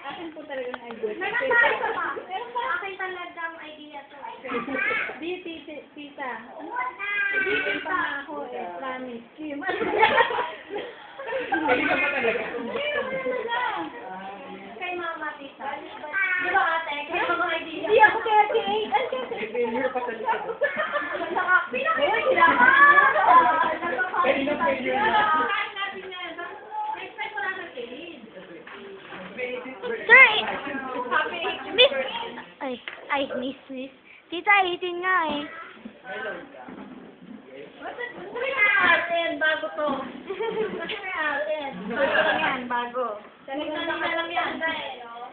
Akin po talagang idea. Meron pa. Akin talagang idea to. Di, tita. Hindi pa nga ako eh. Promise. Kim. Hindi ka pa talaga. Kay mama, tita. Di ba ate? Kaya mga idea. Hindi ako 38. Ano kasi? Failure pa sa likod. Pinakailan sila. Failure na. Kain natin yan. Next time wala na kilid. Sir, Miss, Miss. Tita, 18 nga eh. May RN, bago to. May RN. Bago lang yan, bago. Kanina lang yan.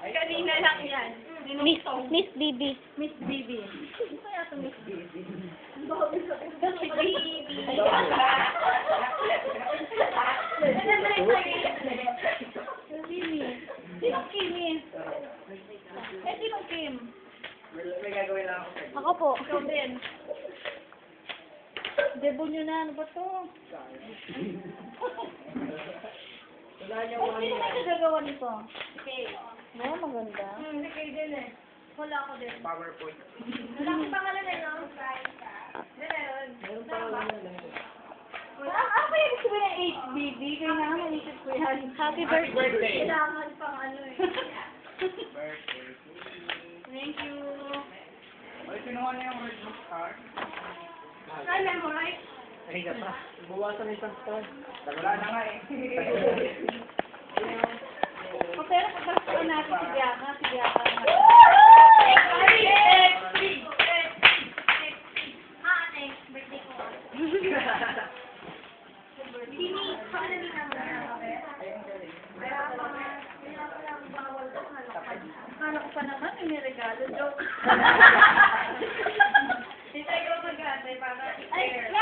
Kanina lang yan. Miss Bibi. Miss Bibi. Ano kaya ito Miss Bibi? Kimi. Sinong Kimi? Eh, sinong Kim? May gagawin lang ako. Ako po. Ikaw din. Debo nyo na, ano ba to? Wala niya Eh, sino may nagagawa nito? Okay. No, maganda. Hindi kayo din eh. Wala ako din. PowerPoint. Wala akong pangalan eh, no? Meron. Meron pa lang na. Ano kaya ibig sabihin ng HBB? Kaya nga naisip ko yan. Happy Happy birthday. birthday. Kailangan pang ano eh. Birthday. Thank you. Ay, kinuha niya yung word book card. Ay, memorize. Ay, ka pa. Buwasan na isang star. Wala na nga eh. O pero pagkakaroon natin si Bianca, Birthday ko. Sini, paano din naman Akala ko pa naman, may regalo. Joke. Tita, ikaw mag-atay para Ay, i-share.